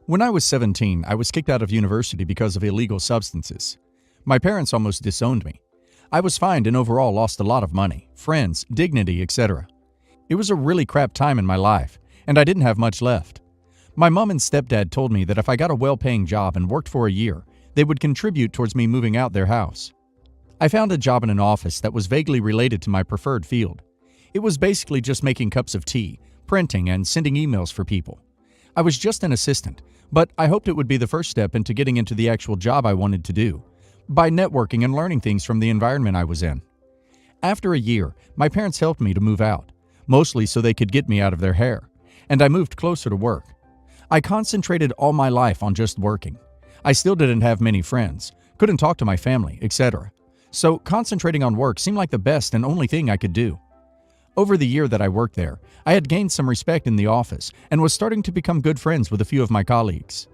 When I was 17, I was kicked out of university because of illegal substances. My parents almost disowned me. I was fined and overall lost a lot of money, friends, dignity, etc. It was a really crap time in my life, and I didn't have much left. My mom and stepdad told me that if I got a well-paying job and worked for a year, they would contribute towards me moving out their house. I found a job in an office that was vaguely related to my preferred field. It was basically just making cups of tea, printing, and sending emails for people. I was just an assistant, but I hoped it would be the first step into getting into the actual job I wanted to do, by networking and learning things from the environment I was in. After a year, my parents helped me to move out, mostly so they could get me out of their hair, and I moved closer to work. I concentrated all my life on just working. I still didn't have many friends, couldn't talk to my family, etc. So concentrating on work seemed like the best and only thing I could do. Over the year that I worked there, I had gained some respect in the office and was starting to become good friends with a few of my colleagues.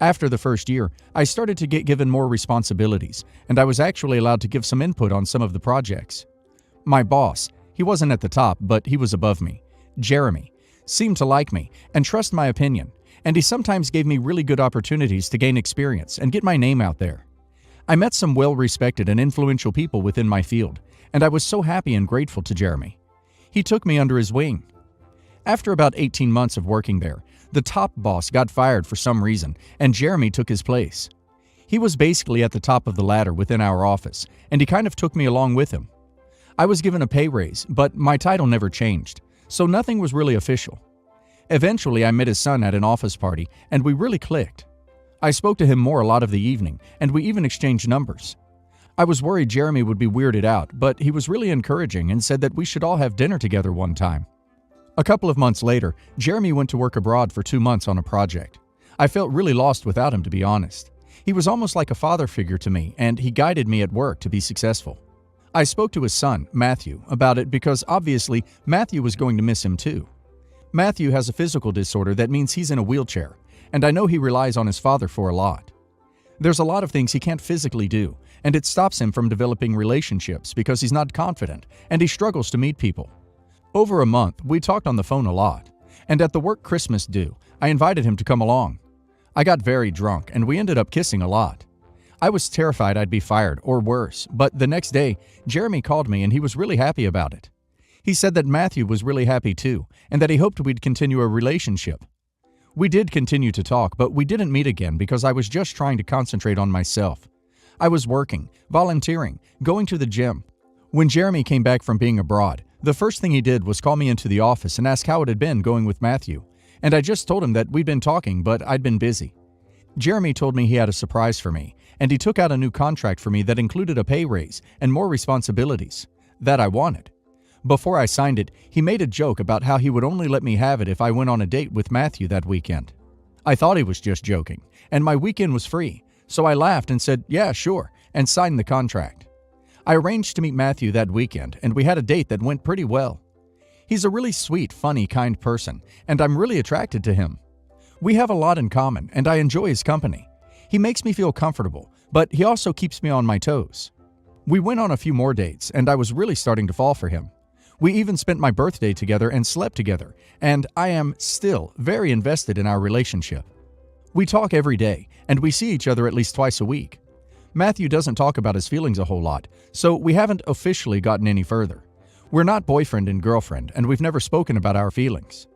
After the first year, I started to get given more responsibilities, and I was actually allowed to give some input on some of the projects. My boss, he wasn't at the top, but he was above me, Jeremy, seemed to like me and trust my opinion, and he sometimes gave me really good opportunities to gain experience and get my name out there. I met some well-respected and influential people within my field, and I was so happy and grateful to Jeremy. He took me under his wing. After about 18 months of working there, the top boss got fired for some reason, and Jeremy took his place. He was basically at the top of the ladder within our office, and he kind of took me along with him. I was given a pay raise, but my title never changed, so nothing was really official. Eventually, I met his son at an office party, and we really clicked. I spoke to him more a lot of the evening, and we even exchanged numbers. I was worried Jeremy would be weirded out, but he was really encouraging and said that we should all have dinner together one time. A couple of months later, Jeremy went to work abroad for 2 months on a project. I felt really lost without him, to be honest. He was almost like a father figure to me, and he guided me at work to be successful. I spoke to his son, Matthew, about it because obviously Matthew was going to miss him too. Matthew has a physical disorder that means he's in a wheelchair, and I know he relies on his father for a lot. There's a lot of things he can't physically do, and it stops him from developing relationships because he's not confident and he struggles to meet people. Over a month, we talked on the phone a lot, and at the work Christmas do, I invited him to come along. I got very drunk, and we ended up kissing a lot. I was terrified I'd be fired, or worse, but the next day, Jeremy called me and he was really happy about it. He said that Matthew was really happy too, and that he hoped we'd continue a relationship. We did continue to talk, but we didn't meet again because I was just trying to concentrate on myself. I was working, volunteering, going to the gym. When Jeremy came back from being abroad, the first thing he did was call me into the office and ask how it had been going with Matthew, and I just told him that we'd been talking, but I'd been busy. Jeremy told me he had a surprise for me, and he took out a new contract for me that included a pay raise and more responsibilities that I wanted. Before I signed it, he made a joke about how he would only let me have it if I went on a date with Matthew that weekend. I thought he was just joking, and my weekend was free, so I laughed and said, "Yeah, sure," and signed the contract. I arranged to meet Matthew that weekend, and we had a date that went pretty well. He's a really sweet, funny, kind person, and I'm really attracted to him. We have a lot in common, and I enjoy his company. He makes me feel comfortable, but he also keeps me on my toes. We went on a few more dates, and I was really starting to fall for him. We even spent my birthday together and slept together, and I am still very invested in our relationship. We talk every day, and we see each other at least twice a week. Matthew doesn't talk about his feelings a whole lot, so we haven't officially gotten any further. We're not boyfriend and girlfriend, and we've never spoken about our feelings.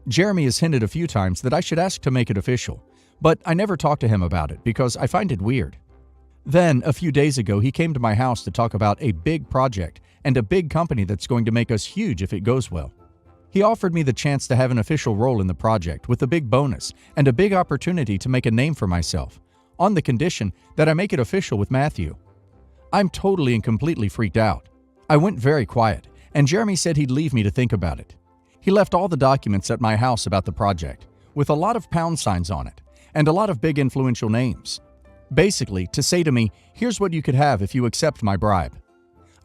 Jeremy has hinted a few times that I should ask to make it official, but I never talk to him about it because I find it weird. Then, a few days ago, he came to my house to talk about a big project and a big company that's going to make us huge if it goes well. He offered me the chance to have an official role in the project with a big bonus and a big opportunity to make a name for myself, on the condition that I make it official with Matthew. I'm totally and completely freaked out. I went very quiet, and Jeremy said he'd leave me to think about it. He left all the documents at my house about the project, with a lot of pound signs on it, and a lot of big influential names. Basically, to say to me, here's what you could have if you accept my bribe.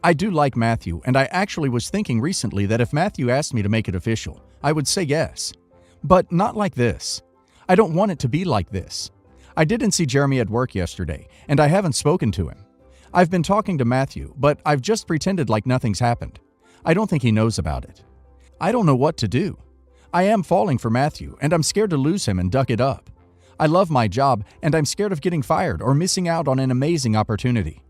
I do like Matthew, and I actually was thinking recently that if Matthew asked me to make it official, I would say yes. But not like this. I don't want it to be like this. I didn't see Jeremy at work yesterday, and I haven't spoken to him. I've been talking to Matthew, but I've just pretended like nothing's happened. I don't think he knows about it. I don't know what to do. I am falling for Matthew, and I'm scared to lose him and duck it up. I love my job, and I'm scared of getting fired or missing out on an amazing opportunity.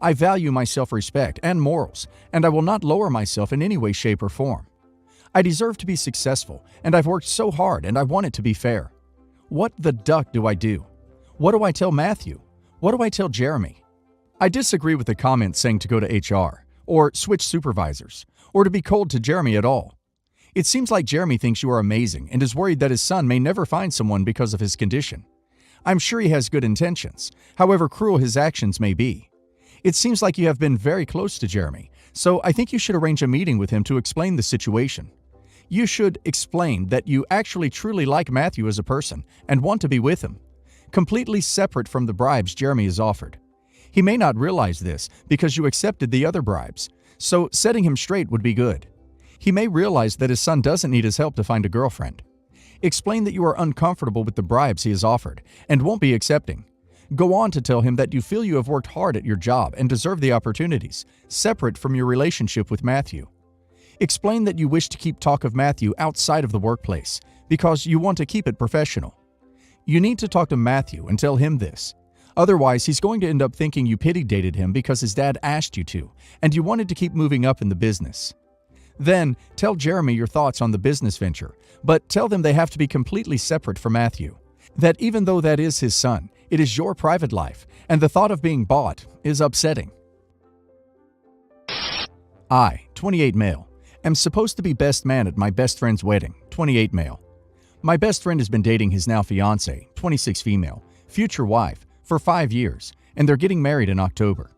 I value my self-respect and morals, and I will not lower myself in any way, shape, or form. I deserve to be successful, and I've worked so hard, and I want it to be fair. What the duck do I do? What do I tell Matthew? What do I tell Jeremy? I disagree with the comment saying to go to HR, or switch supervisors, or to be cold to Jeremy at all. It seems like Jeremy thinks you are amazing and is worried that his son may never find someone because of his condition. I'm sure he has good intentions, however cruel his actions may be. It seems like you have been very close to Jeremy, so I think you should arrange a meeting with him to explain the situation. You should explain that you actually truly like Matthew as a person and want to be with him, completely separate from the bribes Jeremy has offered. He may not realize this because you accepted the other bribes, so setting him straight would be good. He may realize that his son doesn't need his help to find a girlfriend. Explain that you are uncomfortable with the bribes he has offered and won't be accepting. Go on to tell him that you feel you have worked hard at your job and deserve the opportunities, separate from your relationship with Matthew. Explain that you wish to keep talk of Matthew outside of the workplace because you want to keep it professional. You need to talk to Matthew and tell him this. Otherwise, he's going to end up thinking you pity dated him because his dad asked you to, and you wanted to keep moving up in the business. Then, tell Jeremy your thoughts on the business venture, but tell them they have to be completely separate from Matthew. That even though that is his son, it is your private life, and the thought of being bought is upsetting. I, 28 male, am supposed to be best man at my best friend's wedding, 28 male. My best friend has been dating his now fiancée, 26 female, future wife, for 5 years, and they're getting married in October.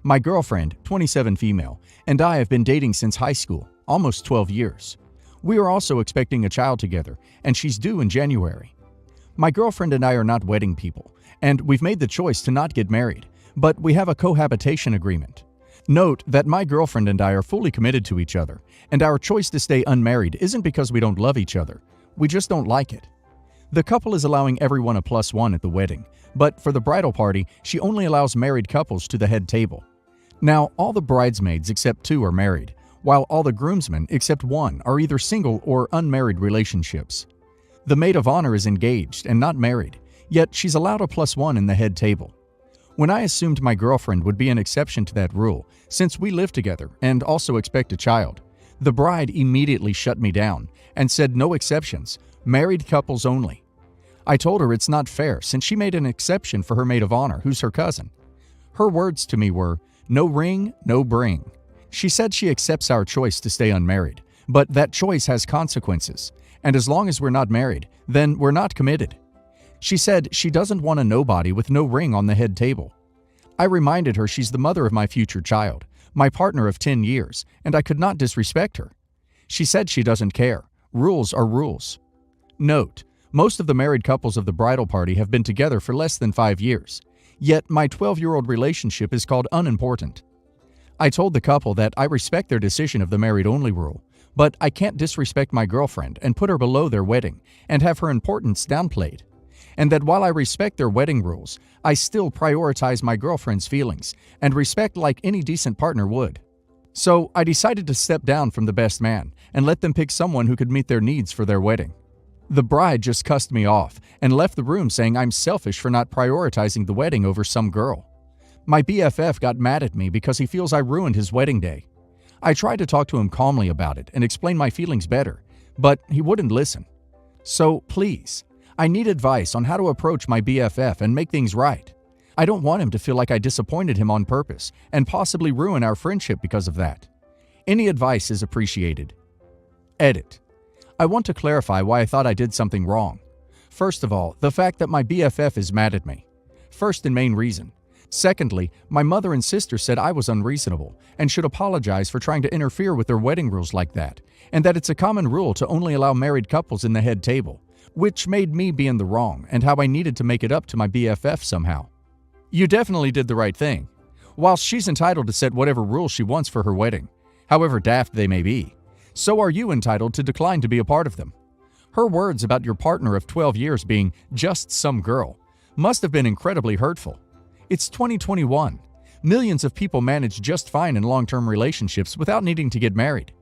My girlfriend, 27 female, and I have been dating since high school, almost 12 years. We are also expecting a child together, and she's due in January. My girlfriend and I are not wedding people, and we've made the choice to not get married, but we have a cohabitation agreement. Note that my girlfriend and I are fully committed to each other, and our choice to stay unmarried isn't because we don't love each other. We just don't like it. The couple is allowing everyone a +1 at the wedding, but for the bridal party, she only allows married couples to the head table. Now, all the bridesmaids except 2 are married, while all the groomsmen except 1 are either single or unmarried relationships. The maid of honor is engaged and not married, yet she's allowed a +1 in the head table. When I assumed my girlfriend would be an exception to that rule, since we live together and also expect a child, the bride immediately shut me down and said no exceptions, married couples only. I told her it's not fair since she made an exception for her maid of honor, who's her cousin. Her words to me were, "No ring, no bring." She said she accepts our choice to stay unmarried, but that choice has consequences, and as long as we're not married, then we're not committed. She said she doesn't want a nobody with no ring on the head table. I reminded her she's the mother of my future child, my partner of 10 years, and I could not disrespect her. She said she doesn't care. Rules are rules. Note, most of the married couples of the bridal party have been together for less than 5 years, yet my 12-year-old relationship is called unimportant. I told the couple that I respect their decision of the married-only rule, but I can't disrespect my girlfriend and put her below their wedding and have her importance downplayed. And that while I respect their wedding rules, I still prioritize my girlfriend's feelings and respect like any decent partner would. So I decided to step down from the best man and let them pick someone who could meet their needs for their wedding. The bride just cussed me off and left the room saying I'm selfish for not prioritizing the wedding over some girl. My BFF got mad at me because he feels I ruined his wedding day. I tried to talk to him calmly about it and explain my feelings better, but he wouldn't listen. So please, I need advice on how to approach my BFF and make things right. I don't want him to feel like I disappointed him on purpose and possibly ruin our friendship because of that. Any advice is appreciated. Edit. I want to clarify why I thought I did something wrong. First of all, the fact that my BFF is mad at me. First and main reason. Secondly, my mother and sister said I was unreasonable and should apologize for trying to interfere with their wedding rules like that, and that it's a common rule to only allow married couples in the head table, which made me be in the wrong and how I needed to make it up to my BFF somehow. You definitely did the right thing. While she's entitled to set whatever rules she wants for her wedding, however daft they may be, so are you entitled to decline to be a part of them. Her words about your partner of 12 years being just some girl must have been incredibly hurtful. It's 2021. Millions of people manage just fine in long-term relationships without needing to get married.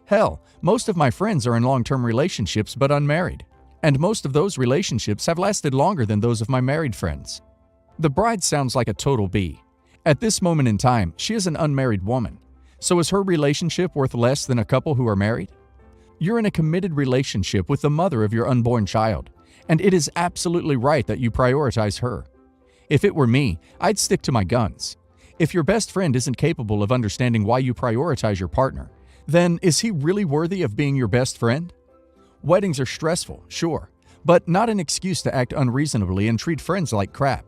Hell, most of my friends are in long-term relationships but unmarried. And most of those relationships have lasted longer than those of my married friends. The bride sounds like a total B. At this moment in time, she is an unmarried woman. So is her relationship worth less than a couple who are married? You're in a committed relationship with the mother of your unborn child, and it is absolutely right that you prioritize her. If it were me, I'd stick to my guns. If your best friend isn't capable of understanding why you prioritize your partner, then is he really worthy of being your best friend? Weddings are stressful, sure, but not an excuse to act unreasonably and treat friends like crap.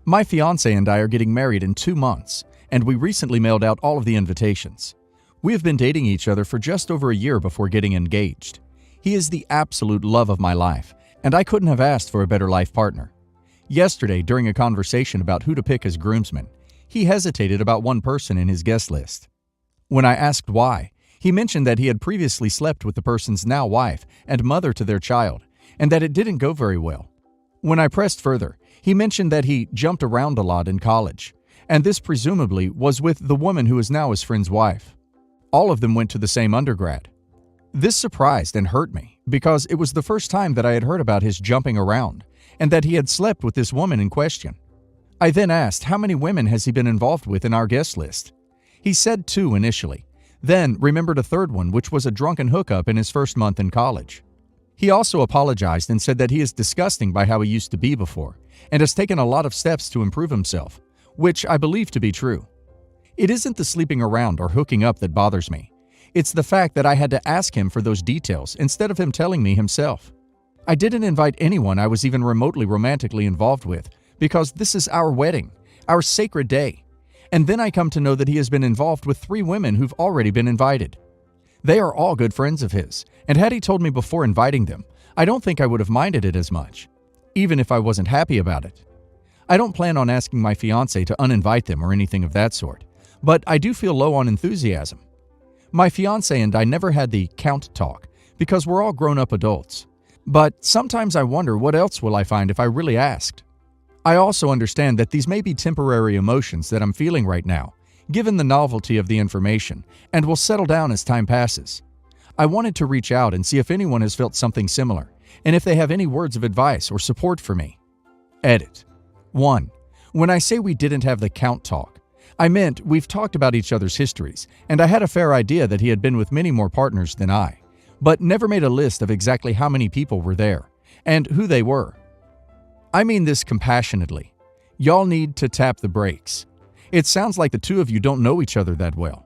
My fiancé and I are getting married in 2 months, and we recently mailed out all of the invitations. We have been dating each other for just over a year before getting engaged. He is the absolute love of my life, and I couldn't have asked for a better life partner. Yesterday, during a conversation about who to pick as groomsmen, he hesitated about one person in his guest list. When I asked why, he mentioned that he had previously slept with the person's now wife and mother to their child, and that it didn't go very well. When I pressed further, he mentioned that he jumped around a lot in college, and this presumably was with the woman who is now his friend's wife. All of them went to the same undergrad. This surprised and hurt me because it was the first time that I had heard about his jumping around and that he had slept with this woman in question. I then asked how many women has he been involved with in our guest list. He said 2 initially, then remembered a third one which was a drunken hookup in his first month in college. He also apologized and said that he is disgusting by how he used to be before and has taken a lot of steps to improve himself, which I believe to be true. It isn't the sleeping around or hooking up that bothers me. It's the fact that I had to ask him for those details instead of him telling me himself. I didn't invite anyone I was even remotely romantically involved with because this is our wedding, our sacred day. And then I come to know that he has been involved with 3 women who've already been invited. They are all good friends of his, and had he told me before inviting them, I don't think I would have minded it as much, even if I wasn't happy about it. I don't plan on asking my fiancé to uninvite them or anything of that sort, but I do feel low on enthusiasm. My fiancé and I never had the count talk because we're all grown-up adults, but sometimes I wonder what else will I find if I really asked. I also understand that these may be temporary emotions that I'm feeling right now, given the novelty of the information, and will settle down as time passes. I wanted to reach out and see if anyone has felt something similar, and if they have any words of advice or support for me. Edit. 1. When I say we didn't have the count talk, I meant we've talked about each other's histories, and I had a fair idea that he had been with many more partners than I, but never made a list of exactly how many people were there, and who they were. I mean this compassionately. Y'all need to tap the brakes. It sounds like the 2 of you don't know each other that well.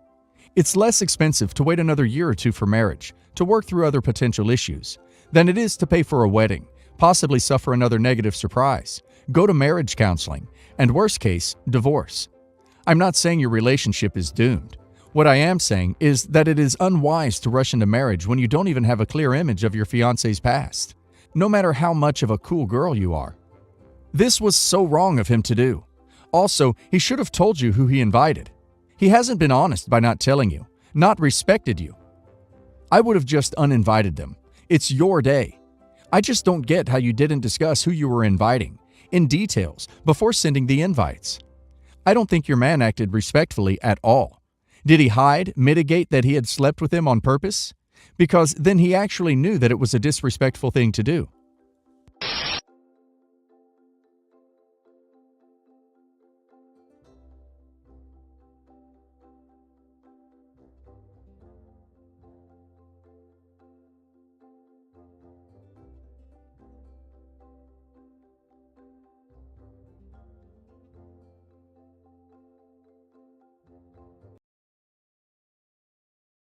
It's less expensive to wait another year or 2 for marriage, to work through other potential issues, than it is to pay for a wedding, possibly suffer another negative surprise, go to marriage counseling, and worst case, divorce. I'm not saying your relationship is doomed. What I am saying is that it is unwise to rush into marriage when you don't even have a clear image of your fiancé's past, no matter how much of a cool girl you are. This was so wrong of him to do. Also, he should have told you who he invited. He hasn't been honest by not telling you, not respected you. I would have just uninvited them. It's your day. I just don't get how you didn't discuss who you were inviting, in details, before sending the invites. I don't think your man acted respectfully at all. Did he hide, mitigate that he had slept with them on purpose? Because then he actually knew that it was a disrespectful thing to do.